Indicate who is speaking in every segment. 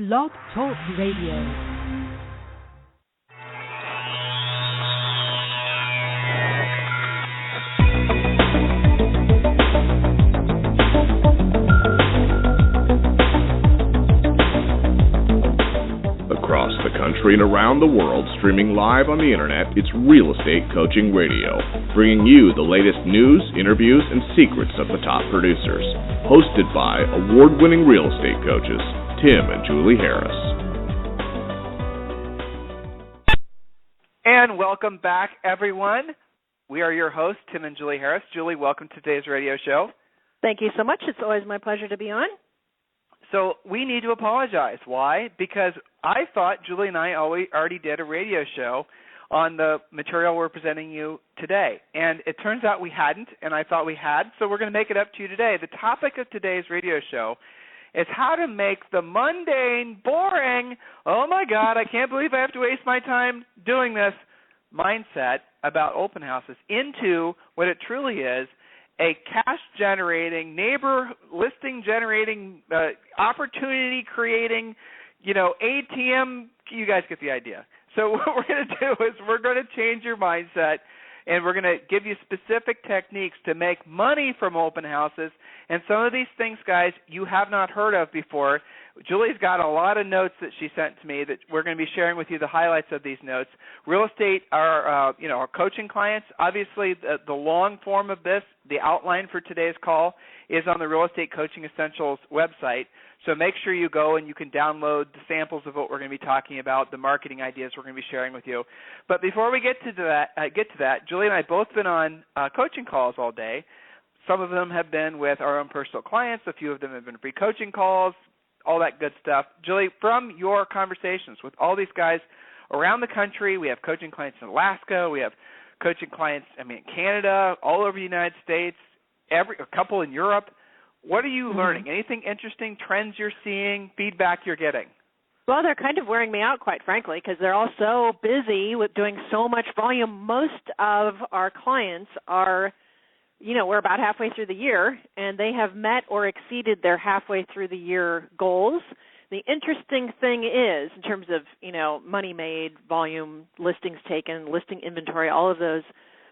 Speaker 1: Blog Talk Radio.
Speaker 2: Across the country and around the world, streaming live on the internet, it's Real Estate Coaching Radio, bringing you the latest news, interviews, and secrets of the top producers. Hosted by award-winning real estate coaches, Tim and Julie Harris.
Speaker 3: And welcome back, everyone. We are your hosts, Tim and Julie Harris. Julie, welcome to today's radio show.
Speaker 4: Thank you so much. It's always my pleasure to be on.
Speaker 3: So we need to apologize. Why? Because I thought Julie and I already did a radio show on the material we're presenting you today. And it turns out we hadn't, and I thought we had, so we're going to make it up to you today. The topic of today's radio show is how to make the mundane, boring, oh my God, I can't believe I have to waste my time doing this mindset about open houses into what it truly is, a cash-generating, neighbor listing-generating, opportunity-creating, ATM, you guys get the idea. So what we're going to do is we're going to change your mindset, and we're going to give you specific techniques to make money from open houses. And some of these things, guys, you have not heard of before. Julie's got a lot of notes that she sent to me that we're going to be sharing with you the highlights of these notes. Real estate, our coaching clients, obviously the long form of this, the outline for today's call is on the Real Estate Coaching Essentials website. So make sure you go and you can download the samples of what we're going to be talking about, the marketing ideas we're going to be sharing with you. But before we get to that, Julie and I both been on coaching calls all day. Some of them have been with our own personal clients. A few of them have been free coaching calls, all that good stuff. Julie, from your conversations with all these guys around the country, we have coaching clients in Alaska, we have coaching clients, in Canada, all over the United States, a couple in Europe. What are you learning? Anything interesting, trends you're seeing, feedback you're getting?
Speaker 4: Well, they're kind of wearing me out, quite frankly, because they're all so busy with doing so much volume. Most of our clients are, we're about halfway through the year, and they have met or exceeded their halfway through the year goals. The interesting thing is, in terms of, money made, volume, listings taken, listing inventory, all of those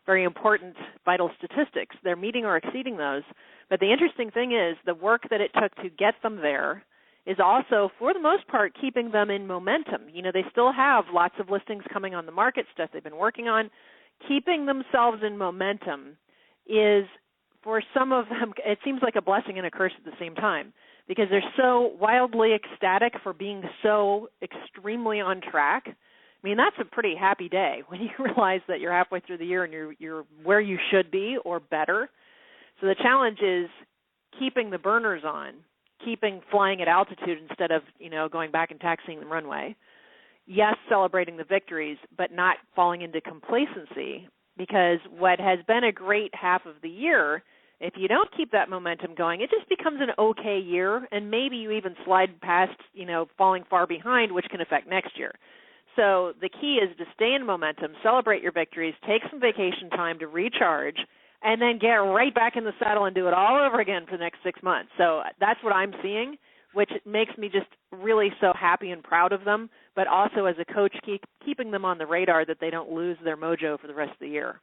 Speaker 4: very important vital statistics, they're meeting or exceeding those. But the interesting thing is the work that it took to get them there is also, for the most part, keeping them in momentum. They still have lots of listings coming on the market, stuff they've been working on. Keeping themselves in momentum is, for some of them, it seems like a blessing and a curse at the same time because they're so wildly ecstatic for being so extremely on track. That's a pretty happy day when you realize that you're halfway through the year and you're where you should be or better. So the challenge is keeping the burners on, flying at altitude instead of, going back and taxiing the runway. Yes, celebrating the victories, but not falling into complacency, because what has been a great half of the year, if you don't keep that momentum going, it just becomes an okay year, and maybe you even slide past, falling far behind, which can affect next year. So the key is to stay in momentum, celebrate your victories, take some vacation time to recharge, and then get right back in the saddle and do it all over again for the next 6 months. So that's what I'm seeing, which makes me just really so happy and proud of them, but also as a coach, keeping them on the radar that they don't lose their mojo for the rest of the year.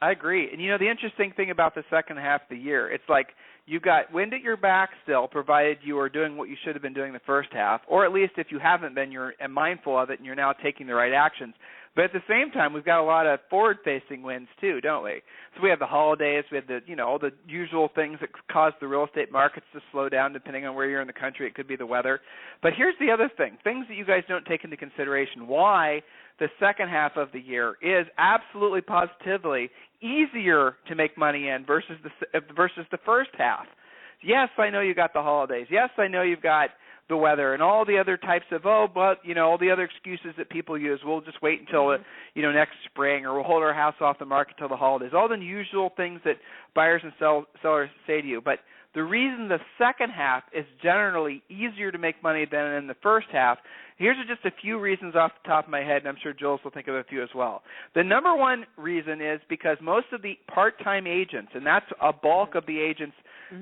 Speaker 3: I agree. And, the interesting thing about the second half of the year, it's like you've got wind at your back still, provided you are doing what you should have been doing the first half, or at least if you haven't been, you're mindful of it and you're now taking the right actions. But at the same time, we've got a lot of forward-facing winds too, don't we? So we have the holidays, we have the, all the usual things that cause the real estate markets to slow down depending on where you're in the country. It could be the weather. But here's the other thing, things that you guys don't take into consideration. Why the second half of the year is absolutely positively easier to make money in versus the first half. Yes, I know you got the holidays. Yes, I know you've got the weather and all the other types of, all the other excuses that people use. We'll just wait until, next spring, or we'll hold our house off the market till the holidays. All the usual things that buyers and sellers say to you. But the reason the second half is generally easier to make money than in the first half, here's just a few reasons off the top of my head, and I'm sure Jules will think of a few as well. The number one reason is because most of the part-time agents, and that's a bulk of the agents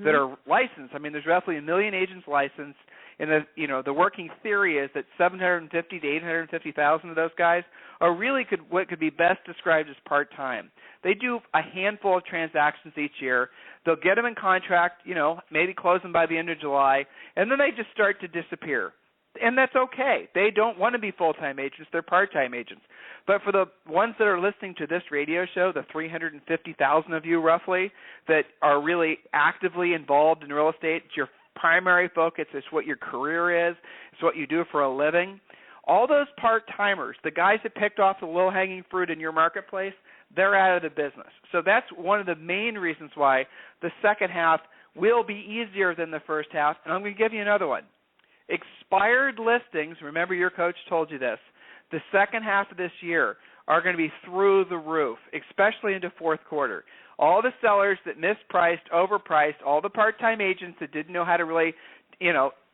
Speaker 3: that are licensed. There's roughly 1 million agents licensed And the working theory is that 750 to 850,000 of those guys are really what could be best described as part-time. They do a handful of transactions each year. They'll get them in contract, maybe close them by the end of July, and then they just start to disappear. And that's okay. They don't want to be full-time agents. They're part-time agents. But for the ones that are listening to this radio show, the 350,000 of you roughly that are really actively involved in real estate, it's your primary focus, it's what your career is, it's what you do for a living, all those part-timers, the guys that picked off the low-hanging fruit in your marketplace, they're out of the business. So that's one of the main reasons why the second half will be easier than the first half. And I'm going to give you another one. Expired listings, remember your coach told you this, the second half of this year are going to be through the roof, especially into fourth quarter. All the sellers that mispriced, overpriced, all the part-time agents that didn't know how to really,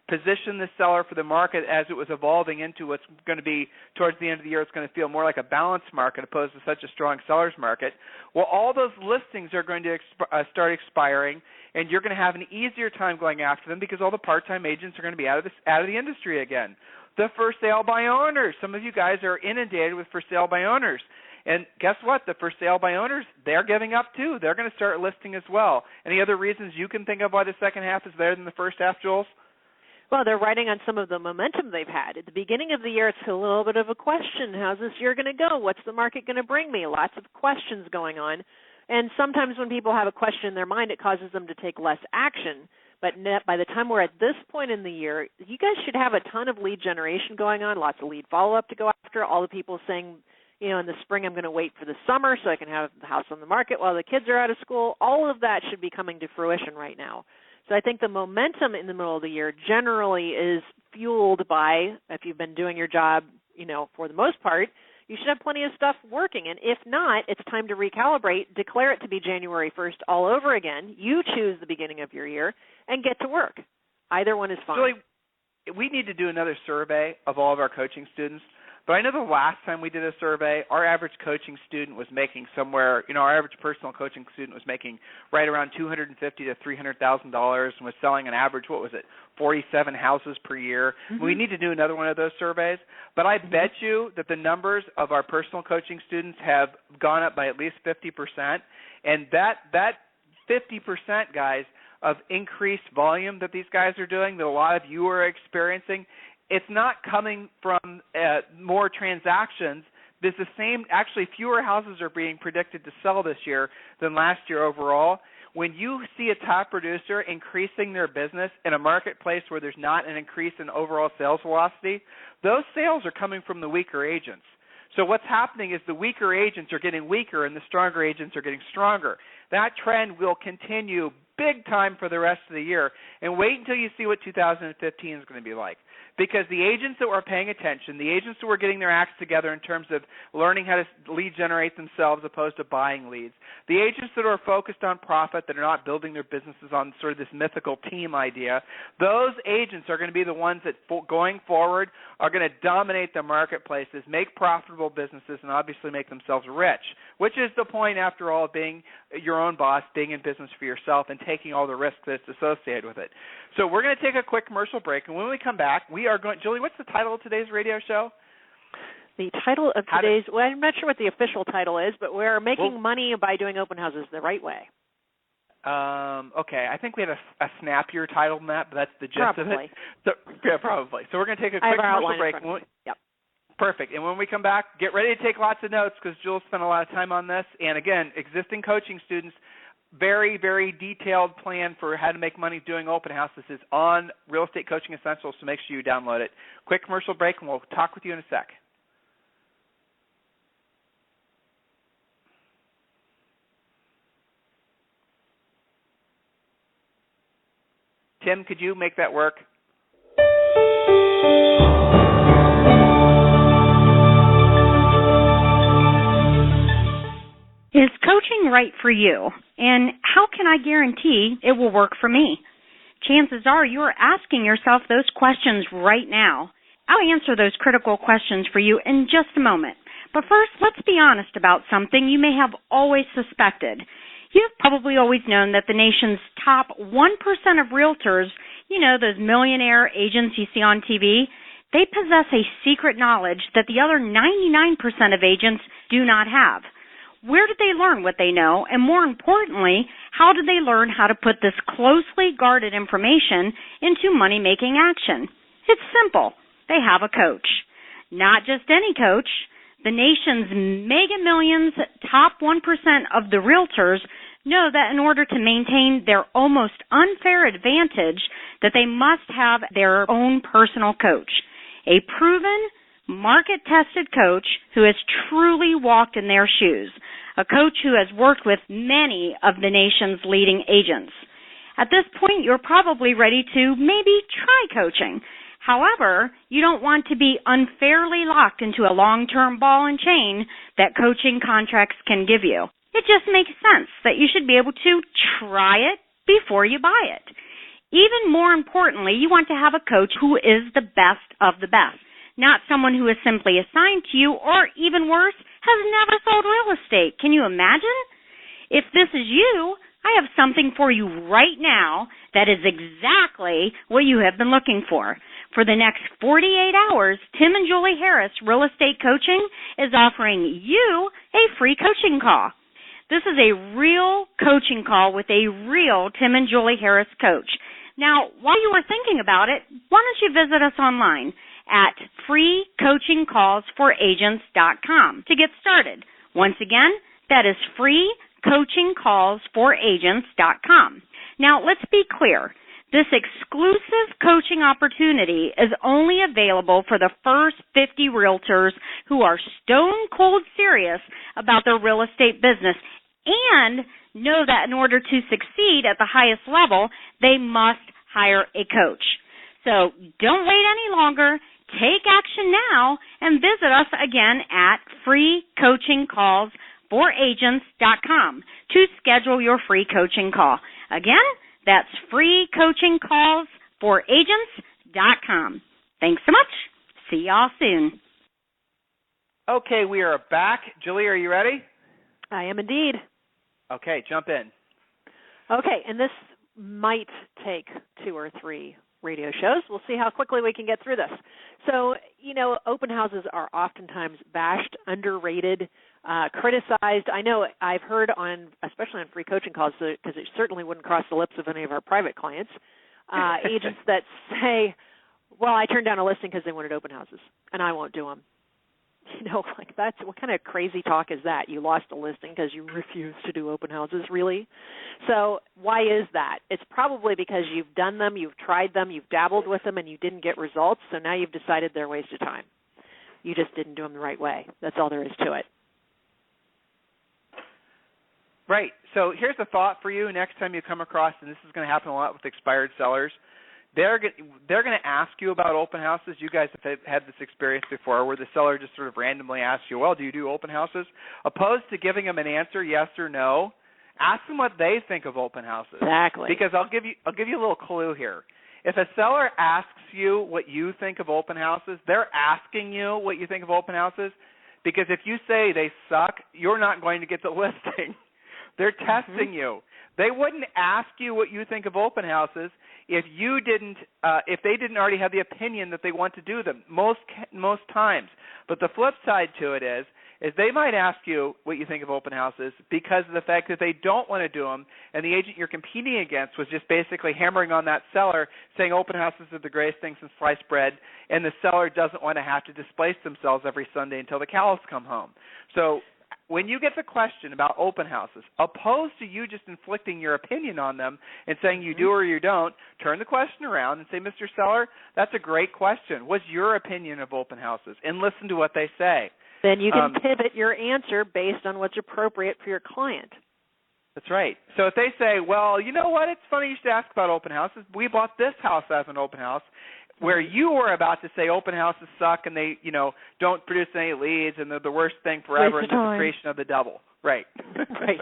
Speaker 3: position the seller for the market as it was evolving into what's going to be towards the end of the year. It's going to feel more like a balanced market opposed to such a strong seller's market. Well, all those listings are going to start expiring, and you're going to have an easier time going after them because all the part-time agents are going to be out of the industry again. The for sale by owners. Some of you guys are inundated with for sale by owners. And guess what? The for sale by owners, they're giving up too. They're going to start listing as well. Any other reasons you can think of why the second half is better than the first half, Jules?
Speaker 4: Well, they're riding on some of the momentum they've had. At the beginning of the year, it's a little bit of a question. How's this year going to go? What's the market going to bring me? Lots of questions going on. And sometimes when people have a question in their mind, it causes them to take less action. But by the time we're at this point in the year, you guys should have a ton of lead generation going on, lots of lead follow-up to go after, all the people saying, in the spring I'm going to wait for the summer so I can have the house on the market while the kids are out of school. All of that should be coming to fruition right now. So I think the momentum in the middle of the year generally is fueled by, if you've been doing your job, for the most part, you should have plenty of stuff working. And if not, it's time to recalibrate, declare it to be January 1st all over again. You choose the beginning of your year and get to work. Either one is fine.
Speaker 3: Julie, we need to do another survey of all of our coaching students. But I know the last time we did a survey, our average coaching student was making somewhere, our average personal coaching student was making right around $250,000 to $300,000 and was selling an average, 47 houses per year. Mm-hmm. We need to do another one of those surveys. But I bet you that the numbers of our personal coaching students have gone up by at least 50%. And that 50%, guys, of increased volume that these guys are doing, that a lot of you are experiencing, it's not coming from more transactions. There's the same, actually fewer houses are being predicted to sell this year than last year overall. When you see a top producer increasing their business in a marketplace where there's not an increase in overall sales velocity, those sales are coming from the weaker agents. So what's happening is the weaker agents are getting weaker and the stronger agents are getting stronger. That trend will continue big time for the rest of the year. And wait until you see what 2015 is going to be like. Because the agents that were paying attention, the agents that were getting their acts together in terms of learning how to lead generate themselves opposed to buying leads, the agents that are focused on profit, that are not building their businesses on sort of this mythical team idea, those agents are going to be the ones that going forward are going to dominate the marketplaces, make profitable businesses, and obviously make themselves rich, which is the point, after all, of being your own boss, being in business for yourself, and taking all the risk that's associated with it. So we're going to take a quick commercial break, and when we come back, we are going. Julie, what's the title of today's radio show?
Speaker 4: The title of today's, well, I'm not sure what the official title is, but we're making money by doing open houses the right way.
Speaker 3: Okay, I think we had a snappier title than that, but that's the gist
Speaker 4: probably.
Speaker 3: of it. So, yeah, probably. So we're going to take a quick commercial break.
Speaker 4: Yep.
Speaker 3: Perfect. And when we come back, get ready to take lots of notes because Jules spent a lot of time on this. And again, existing coaching students, very, very detailed plan for how to make money doing open houses is on Real Estate Coaching Essentials, so make sure you download it. Quick commercial break, and we'll talk with you in a sec. Tim, could you make that work?
Speaker 1: Is coaching right for you? And how can I guarantee it will work for me? Chances are you are asking yourself those questions right now. I'll answer those critical questions for you in just a moment. But first, let's be honest about something you may have always suspected. You've probably always known that the nation's top 1% of realtors You know, those millionaire agents you see on TV, they possess a secret knowledge that the other 99% of agents do not have. Where did they learn what they know? And more importantly, how did they learn how to put this closely guarded information into money-making action? It's simple. They have a coach. Not just any coach. The nation's mega millions, top 1% of the realtors know that in order to maintain their almost unfair advantage, that they must have their own personal coach. A proven, market-tested coach who has truly walked in their shoes. A coach who has worked with many of the nation's leading agents. At this point, you're probably ready to maybe try coaching. However, you don't want to be unfairly locked into a long-term ball and chain that coaching contracts can give you. It just makes sense that you should be able to try it before you buy it. Even more importantly, you want to have a coach who is the best of the best, not someone who is simply assigned to you or, even worse, has never sold real estate. Can you imagine? If this is you, I have something for you right now that is exactly what you have been looking for. For the next 48 hours, Tim and Julie Harris Real Estate Coaching is offering you a free coaching call. This is a real coaching call with a real Tim and Julie Harris coach. Now, while you are thinking about it, why don't you visit us online at freecoachingcallsforagents.com to get started. Once again, that is freecoachingcallsforagents.com. Now, let's be clear. This exclusive coaching opportunity is only available for the first 50 realtors who are stone cold serious about their real estate business and know that in order to succeed at the highest level, they must hire a coach. So don't wait any longer. Take action now and visit us again at freecoachingcallsforagents.com to schedule your free coaching call. Again, that's freecoachingcallsforagents.com. Thanks so much. See y'all soon.
Speaker 3: Okay, we are back. Julie, are you ready?
Speaker 4: I am indeed.
Speaker 3: Okay, jump in.
Speaker 4: Okay, and this might take 2 or 3 radio shows. We'll see how quickly we can get through this. So, you know, open houses are oftentimes bashed, underrated, criticized. I know I've heard on, especially on free coaching calls, because it certainly wouldn't cross the lips of any of our private clients, agents that say, well, I turned down a listing because they wanted open houses, and I won't do them. You know, like that's, what kind of crazy talk is that? You lost a listing because you refused to do open houses, really? So why is that? It's probably because you've done them, you've tried them, you've dabbled with them, and you didn't get results, so now you've decided they're a waste of time. You just didn't do them the right way. That's all there is to it.
Speaker 3: Right. So here's a thought for you next time you come across, and this is going to happen a lot with expired sellers. They're going to ask you about open houses. You guys have had this experience before where the seller just sort of randomly asks you, well, do you do open houses? Opposed to giving them an answer, yes or no, ask them what they think of open houses.
Speaker 4: Exactly.
Speaker 3: Because I'll give you a little clue here. If a seller asks you what you think of open houses, they're asking you what you think of open houses because if you say they suck, you're not going to get the listing. They're testing you. They wouldn't ask you what you think of open houses if you didn't, if they didn't already have the opinion that they want to do them. Most times. But the flip side to it is they might ask you what you think of open houses because of the fact that they don't want to do them, and the agent you're competing against was just basically hammering on that seller, saying open houses are the greatest thing since sliced bread, and the seller doesn't want to have to displace themselves every Sunday until the cows come home. So when you get the question about open houses, opposed to you just inflicting your opinion on them and saying you do or you don't, turn the question around and say, Mr. Seller, that's a great question. What's your opinion of open houses? And listen to what they say.
Speaker 4: Then you can pivot your answer based on what's appropriate for your client.
Speaker 3: That's right. So if they say, well, you know what, it's funny you should ask about open houses. We bought this house as an open house, where you were about to say open houses suck and they, don't produce any leads and they're the worst thing forever and they're the creation of the devil. Right.
Speaker 4: Right.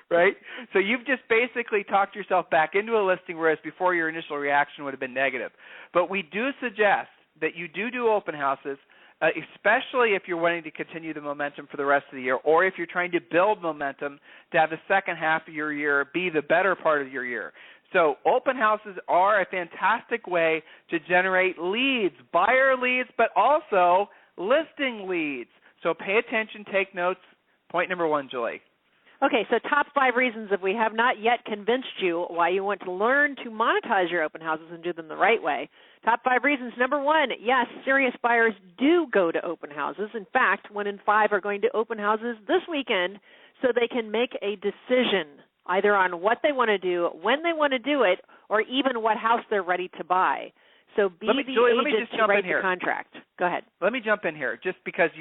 Speaker 3: Right? So you've just basically talked yourself back into a listing, whereas before your initial reaction would have been negative. But we do suggest that you do open houses, especially if you're wanting to continue the momentum for the rest of the year, or if you're trying to build momentum to have the second half of your year be the better part of your year. So open houses are a fantastic way to generate leads, buyer leads, but also listing leads. So pay attention, take notes. Point number 1, Julie.
Speaker 4: Okay, so top 5 reasons if we have not yet convinced you why you want to learn to monetize your open houses and do them the right way. Top 5 reasons. Number 1, yes, serious buyers do go to open houses. In fact, 1 in 5 are going to open houses this weekend so they can make a decision either on what they want to do, when they want to do it, or even what house they're ready to buy. So be the agent to write the contract. Go ahead.
Speaker 3: Let me jump in here, just because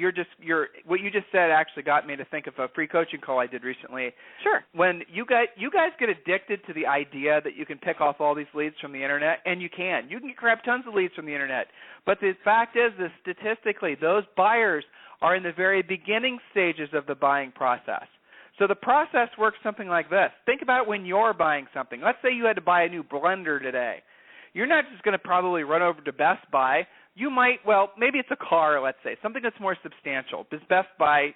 Speaker 3: what you just said actually got me to think of a free coaching call I did recently.
Speaker 4: Sure.
Speaker 3: When you guys get addicted to the idea that you can pick off all these leads from the internet, and you can grab tons of leads from the internet. But the fact is that statistically, those buyers are in the very beginning stages of the buying process. So the process works something like this. Think about when you're buying something. Let's say you had to buy a new blender today. You're not just going to probably run over to Best Buy. You might, maybe it's a car, let's say, something that's more substantial. Because Best Buy,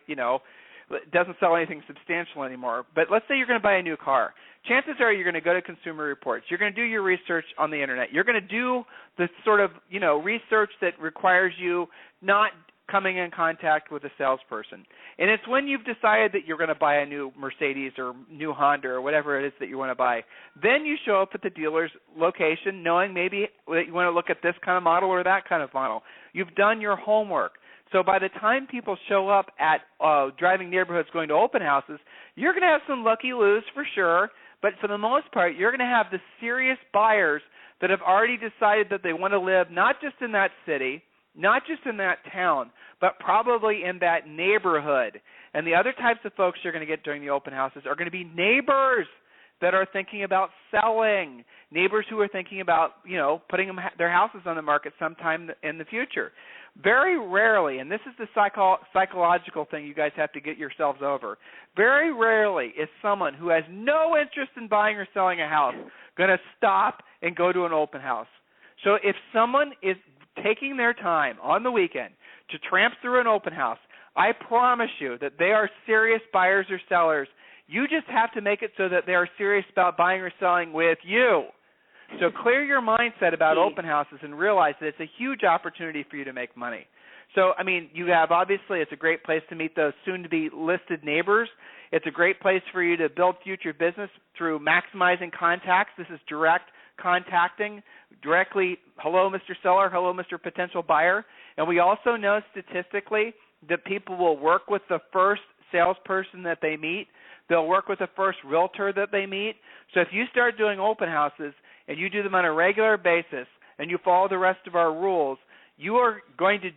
Speaker 3: doesn't sell anything substantial anymore. But let's say you're going to buy a new car. Chances are you're going to go to Consumer Reports. You're going to do your research on the internet. You're going to do the sort of, research that requires you not coming in contact with a salesperson. And it's when you've decided that you're going to buy a new Mercedes or new Honda or whatever it is that you want to buy. Then you show up at the dealer's location knowing maybe that you want to look at this kind of model or that kind of model. You've done your homework. So by the time people show up at driving neighborhoods going to open houses, you're going to have some lucky-loos for sure, but for the most part, you're going to have the serious buyers that have already decided that they want to live not just in that city, not just in that town, but probably in that neighborhood. And the other types of folks you're going to get during the open houses are going to be neighbors that are thinking about selling, neighbors who are thinking about, putting their houses on the market sometime in the future. Very rarely, and this is the psychological thing you guys have to get yourselves over, very rarely is someone who has no interest in buying or selling a house going to stop and go to an open house. So if someone is taking their time on the weekend to tramp through an open house, I promise you that they are serious buyers or sellers. You just have to make it so that they are serious about buying or selling with you. So clear your mindset about open houses and realize that it's a huge opportunity for you to make money. So, you have obviously it's a great place to meet those soon-to-be listed neighbors. It's a great place for you to build future business through maximizing contacts. This is direct contacting directly, hello, Mr. Seller, hello, Mr. Potential Buyer. And we also know statistically that people will work with the first salesperson that they meet. They'll work with the first realtor that they meet. So if you start doing open houses and you do them on a regular basis and you follow the rest of our rules, you are going to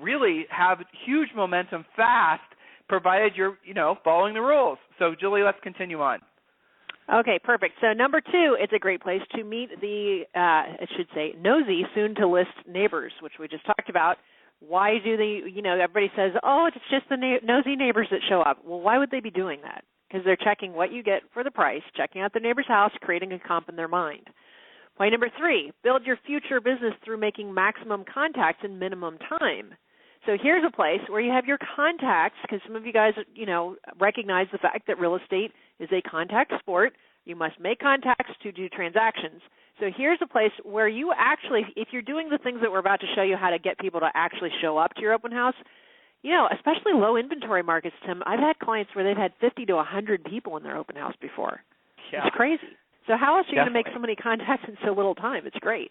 Speaker 3: really have huge momentum fast, provided you're, following the rules. So, Julie, let's continue on.
Speaker 4: Okay, perfect. So number 2, it's a great place to meet the, nosy, soon-to-list neighbors, which we just talked about. Why do they, everybody says, it's just the nosy neighbors that show up. Well, why would they be doing that? Because they're checking what you get for the price, checking out the neighbor's house, creating a comp in their mind. Point number 3, build your future business through making maximum contacts in minimum time. So here's a place where you have your contacts, because some of you guys, recognize the fact that real estate is a contact sport. You must make contacts to do transactions. So here's a place where you actually, if you're doing the things that we're about to show you how to get people to actually show up to your open house, especially low inventory markets, Tim, I've had clients where they've had 50 to 100 people in their open house before. Yeah. It's crazy. So how else are you going to make so many contacts in so little time? It's great.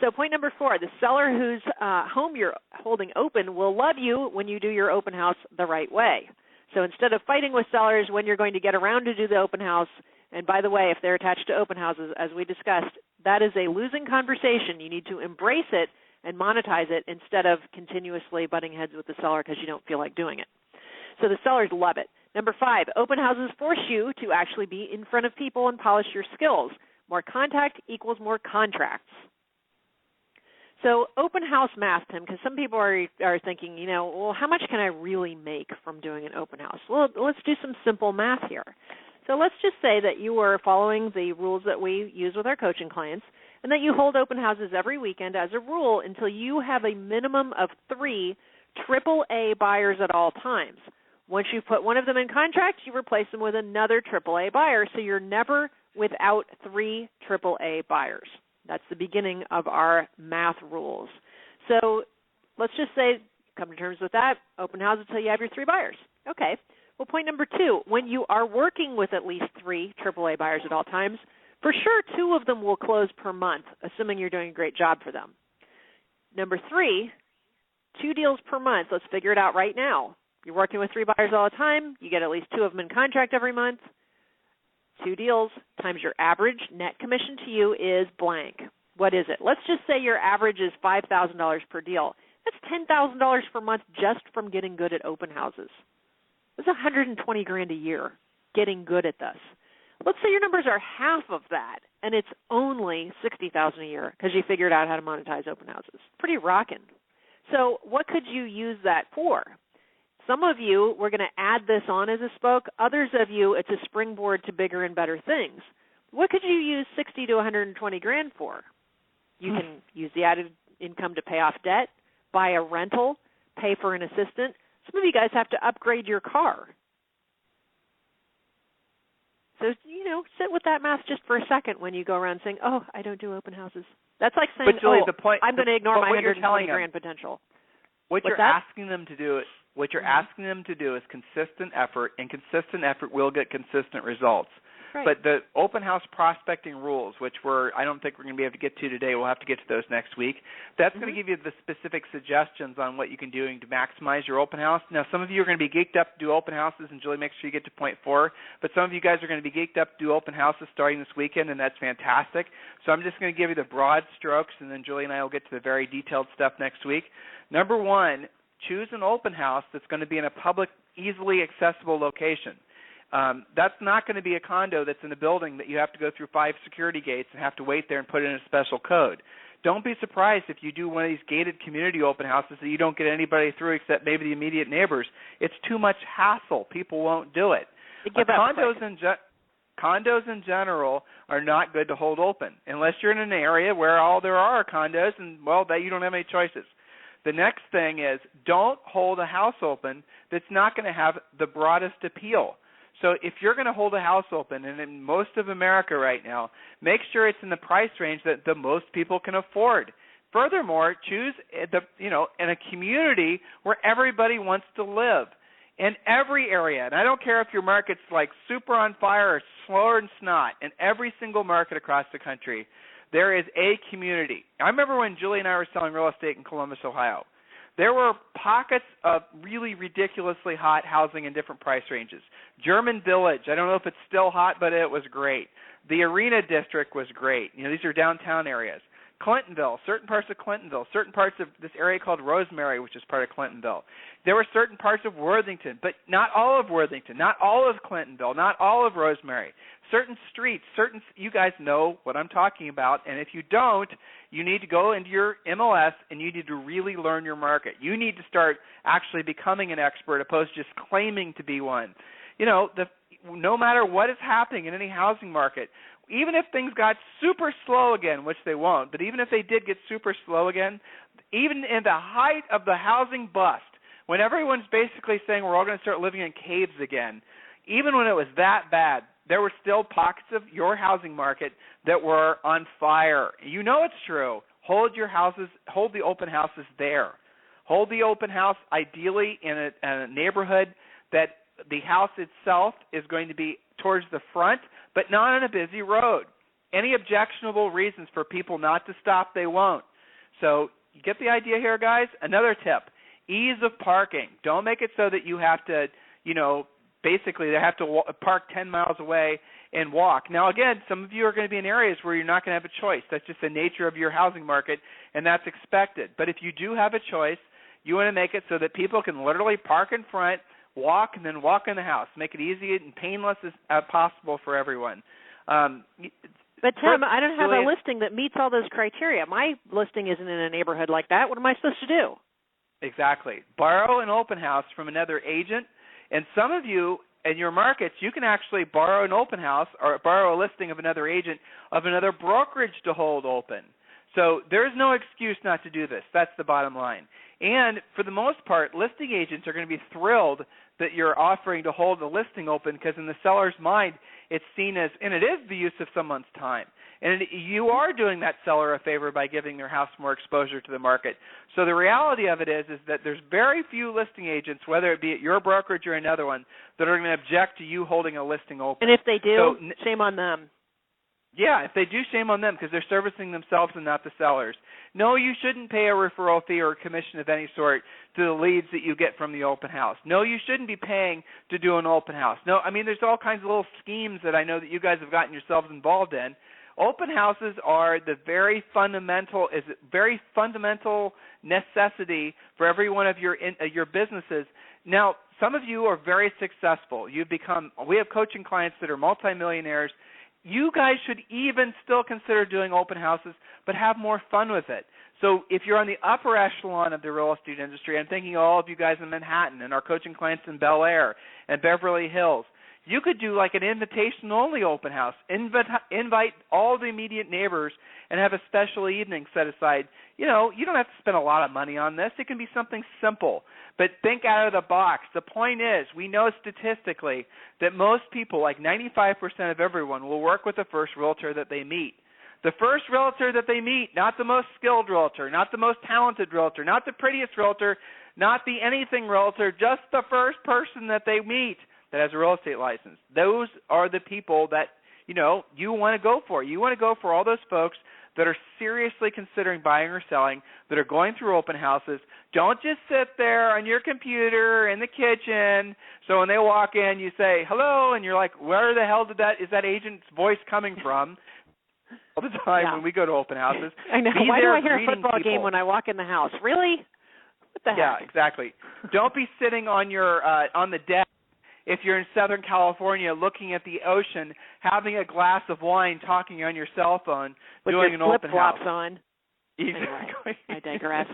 Speaker 4: So point number 4, the seller whose home you're holding open will love you when you do your open house the right way. So instead of fighting with sellers when you're going to get around to do the open house, and by the way, if they're attached to open houses, as we discussed, that is a losing conversation. You need to embrace it and monetize it instead of continuously butting heads with the seller because you don't feel like doing it. So the sellers love it. Number 5, open houses force you to actually be in front of people and polish your skills. More contact equals more contracts. So open house math, Tim, because some people are thinking, how much can I really make from doing an open house? Well, let's do some simple math here. So let's just say that you are following the rules that we use with our coaching clients and that you hold open houses every weekend as a rule until you have a minimum of 3 AAA buyers at all times. Once you put one of them in contract, you replace them with another AAA buyer, so you're never without 3 AAA buyers. That's the beginning of our math rules. So let's just say, come to terms with that, open house until you have your 3 buyers. Okay. Well, point number 2, when you are working with at least 3 AAA buyers at all times, for sure 2 of them will close per month, assuming you're doing a great job for them. Number 3, 2 deals per month. Let's figure it out right now. You're working with 3 buyers all the time. You get at least 2 of them in contract every month. 2 deals times your average net commission to you is blank. What is it? Let's just say your average is $5,000 per deal. That's $10,000 per month just from getting good at open houses. That's $120,000 a year getting good at this. Let's say your numbers are half of that, and it's only $60,000 a year because you figured out how to monetize open houses. Pretty rocking. So what could you use that for? Some of you, we're going to add this on as a spoke. Others of you, it's a springboard to bigger and better things. What could you use $60,000 to $120,000 for? You can use the added income to pay off debt, buy a rental, pay for an assistant. Some of you guys have to upgrade your car. So, sit with that math just for a second when you go around saying, oh, I don't do open houses. That's like saying,
Speaker 3: Julie, I'm
Speaker 4: going to ignore my $120,000 potential.
Speaker 3: What you're asking them to do is consistent effort, and consistent effort will get consistent results.
Speaker 4: Right.
Speaker 3: But the open house prospecting rules, which I don't think we're going to be able to get to today, we'll have to get to those next week. That's going to give you the specific suggestions on what you can do to maximize your open house. Now, some of you are going to be geeked up to do open houses, and Julie, make sure you get to point 4. But some of you guys are going to be geeked up to do open houses starting this weekend, and that's fantastic. So I'm just going to give you the broad strokes, and then Julie and I will get to the very detailed stuff next week. Number 1, choose an open house that's going to be in a public, easily accessible location. That's not going to be a condo that's in a building that you have to go through 5 security gates and have to wait there and put in a special code. Don't be surprised if you do one of these gated community open houses that you don't get anybody through except maybe the immediate neighbors. It's too much hassle. People won't do it. Condos in general are not good to hold open unless you're in an area where all there are condos and, that you don't have any choices. The next thing is don't hold a house open that's not going to have the broadest appeal. So if you're going to hold a house open, and in most of America right now, make sure it's in the price range that the most people can afford. Furthermore, choose in a community where everybody wants to live. In every area, and I don't care if your market's like super on fire or slower than snot, in every single market across the country, there is a community. I remember when Julie and I were selling real estate in Columbus, Ohio. There were pockets of really ridiculously hot housing in different price ranges. German Village, I don't know if it's still hot, but it was great. The Arena District was great. These are downtown areas. Clintonville, certain parts of Clintonville, certain parts of this area called Rosemary, which is part of Clintonville. There were certain parts of Worthington, but not all of Worthington, not all of Clintonville, not all of Rosemary. Certain streets, you guys know what I'm talking about, and if you don't, you need to go into your MLS and you need to really learn your market. You need to start actually becoming an expert opposed to just claiming to be one. No matter what is happening in any housing market, even if things got super slow again, which they won't, but even if they did get super slow again, even in the height of the housing bust, when everyone's basically saying we're all going to start living in caves again, even when it was that bad, there were still pockets of your housing market that were on fire. You know it's true. Hold the open houses there. Hold the open house ideally in a neighborhood that the house itself is going to be towards the front, but not on a busy road. Any objectionable reasons for people not to stop, they won't. So you get the idea here, guys? Another tip, ease of parking. Don't make it so that you have to, basically they have to park 10 miles away and walk. Now, again, some of you are going to be in areas where you're not going to have a choice. That's just the nature of your housing market, and that's expected. But if you do have a choice, you want to make it so that people can literally park in front, walk, and then walk in the house. Make it easy and painless as possible for everyone.
Speaker 4: But, Tim, I don't have a listing that meets all those criteria. My listing isn't in a neighborhood like that. What am I supposed to do?
Speaker 3: Exactly. Borrow an open house from another agent. And some of you in your markets, you can actually borrow an open house or borrow a listing of another agent of another brokerage to hold open. So there's no excuse not to do this. That's the bottom line. And for the most part, listing agents are going to be thrilled that you're offering to hold the listing open, because in the seller's mind, it's seen as, and it is the use of someone's time. And you are doing that seller a favor by giving their house more exposure to the market. So the reality of it is that there's very few listing agents, whether it be at your brokerage or another one, that are going to object to you holding a listing open.
Speaker 4: And if they do, shame on them.
Speaker 3: Yeah, if they do, shame on them, because they're servicing themselves and not the sellers. No, you shouldn't pay a referral fee or a commission of any sort to the leads that you get from the open house. No, you shouldn't be paying to do an open house. No, I mean, there's all kinds of little schemes that I know that you guys have gotten yourselves involved in. Open houses are the very fundamental necessity for every one of your businesses. Now, some of you are very successful. We have coaching clients that are multimillionaires. You guys should even still consider doing open houses, but have more fun with it. So if you're on the upper echelon of the real estate industry, I'm thinking of all of you guys in Manhattan and our coaching clients in Bel Air and Beverly Hills, you could do like an invitation-only open house. Invite all the immediate neighbors and have a special evening set aside. You know, you don't have to spend a lot of money on this. It can be something simple. But think out of the box. The point is, we know statistically that most people, like 95% of everyone, will work with the first realtor that they meet. The first realtor that they meet, not the most skilled realtor, not the most talented realtor, not the prettiest realtor, not the anything realtor, just the first person that they meet that has a real estate license. Those are the people that, you want to go for. You want to go for all those folks that are seriously considering buying or selling, that are going through open houses. Don't just sit there on your computer in the kitchen. So when they walk in, you say, hello, and you're like, where the hell is that agent's voice coming from? All the time when we go to open houses.
Speaker 4: I know. Why do I hear a football game when I walk in the house? Really? What the heck?
Speaker 3: Yeah, exactly. Don't be sitting on your on the deck if you're in Southern California looking at the ocean, having a glass of wine, talking on your cell phone,
Speaker 4: with
Speaker 3: doing an open house.
Speaker 4: With flip-flops on.
Speaker 3: Exactly.
Speaker 4: Anyway, I digress.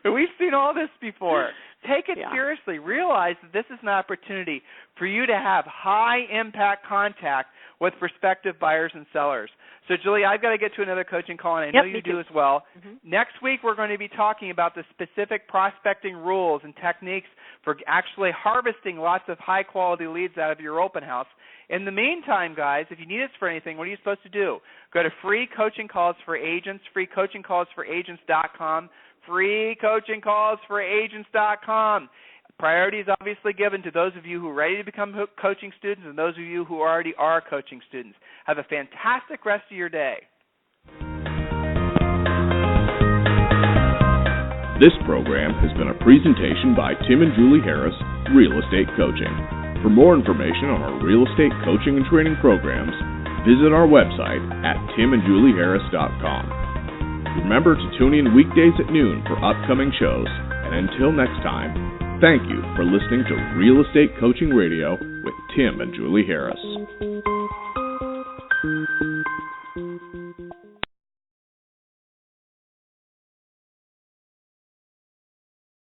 Speaker 3: We've seen all this before. Take it seriously. Realize that this is an opportunity for you to have high-impact contact with prospective buyers and sellers. So, Julie, I've got to get to another coaching call, and I know you do as well. Mm-hmm. Next week, we're going to be talking about the specific prospecting rules and techniques for actually harvesting lots of high-quality leads out of your open house. In the meantime, guys, if you need us for anything, what are you supposed to do? Go to Free Coaching Calls for Agents, freecoachingcallsforagents.com, freecoachingcallsforagents.com. Priority is obviously given to those of you who are ready to become coaching students and those of you who already are coaching students. Have a fantastic rest of your day.
Speaker 2: This program has been a presentation by Tim and Julie Harris, Real Estate Coaching. For more information on our real estate coaching and training programs, visit our website at timandjulieharris.com. Remember to tune in weekdays at noon for upcoming shows, and until next time, thank you for listening to Real Estate Coaching Radio with Tim and Julie Harris.